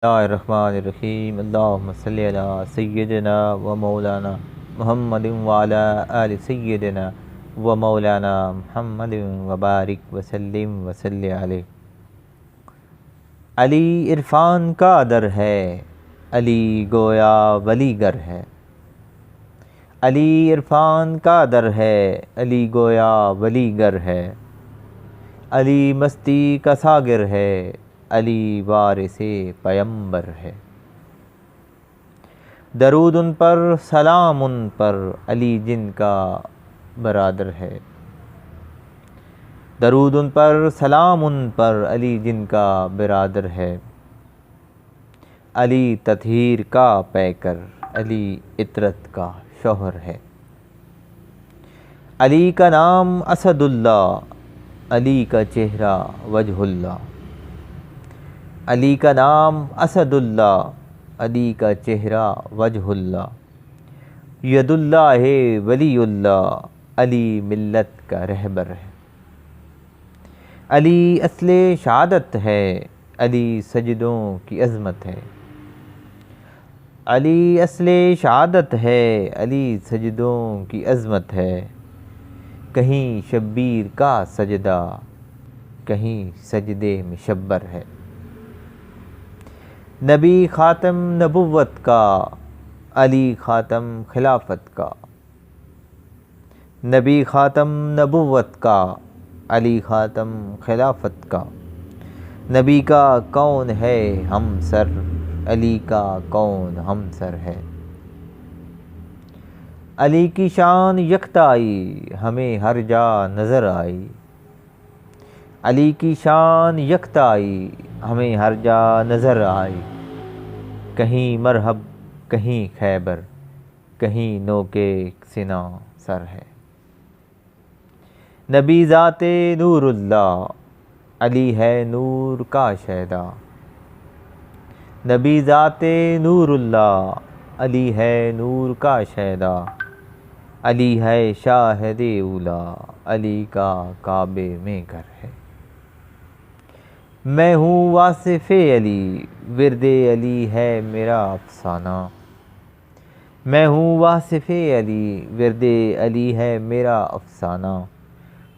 اللہ الرحمن الرحیم اللہم صلی علی سیدنا و مولانا محمد وعلی آل سیدنا و مولانا محمد وبارک وسلم وصلی علیہ۔ علی عرفان کا در ہے، علی گویا ولی گر ہے۔ علی عرفان کا در ہے، علی گویا ولی گر ہے۔ علی مستی کا ساگر ہے، علی وارث پیمبر ہے۔ درود ان پر، سلام ان پر، علی جن کا برادر ہے۔ درود ان پر، سلام ان پر، علی جن کا برادر ہے۔ علی تطہیر کا پیکر، علی عطرت کا شوہر ہے۔ علی کا نام اسد اللہ، علی کا چہرہ وجہ اللہ۔ علی کا نام اسد اللہ، علی کا چہرہ وجہ اللہ۔ ید اللہ ہے ولی اللہ، علی ملت کا رہبر ہے۔ علی اصل شہادت ہے، علی سجدوں کی عظمت ہے۔ علی اصل شہادت ہے، علی سجدوں کی عظمت ہے۔ کہیں شبیر کا سجدہ، کہیں سجدے میں شبر ہے۔ نبی خاتم نبوت کا، علی خاتم خلافت کا۔ نبی خاتم نبوت کا، علی خاتم خلافت کا۔ نبی کا کون ہے ہم سر، علی کا کون ہم سر ہے۔ علی کی شان یکتائی ہمیں ہر جا نظر آئی۔ علی کی شان یکتائی ہمیں ہر جا نظر آئی۔ کہیں مرحب، کہیں خیبر، کہیں نوکے سنا سر ہے۔ نبی ذات نور اللہ، علی ہے نور کا شیدا۔ نبی ذات نور اللہ، علی ہے نور کا شیدا۔ علی ہے شاہد اولا، علی کا کعبے میں گھر ہے۔ میں ہوں واصف علی، ورد علی ہے میرا افسانہ۔ میں ہوں واصف علی، ورد علی ہے میرا افسانہ۔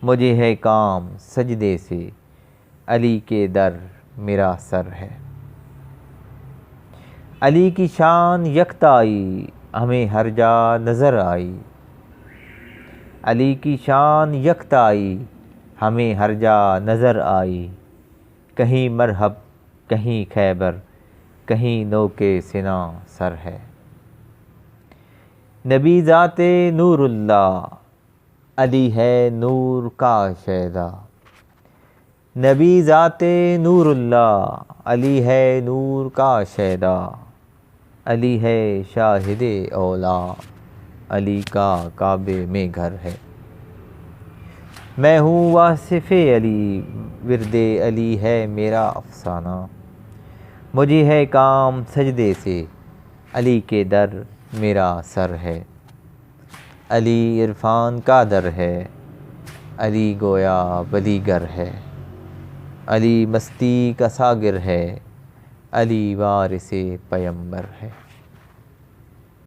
مجھے ہے کام سجدے سے، علی کے در میرا سر ہے۔ علی کی شان یکتائی ہمیں ہر جا نظر آئی۔ علی کی شان یکتائی ہمیں ہر جا نظر آئی۔ کہیں مرحب، کہیں خیبر، کہیں نوکے سنا سر ہے۔ نبی ذات نور اللہ، علی ہے نور کا شیدا۔ نبی ذات نور اللہ، علی ہے نور کا شیدا۔ علی ہے شاہد اولا، علی کا کعبے میں گھر ہے۔ میں ہوں واصف علی، ورد علی ہے میرا افسانہ۔ مجھے ہے کام سجدے سے، علی کے در میرا سر ہے۔ علی عرفان کا در ہے، علی گویا ولی گر ہے۔ علی مستی کا ساگر ہے، علی وارث پیمبر ہے۔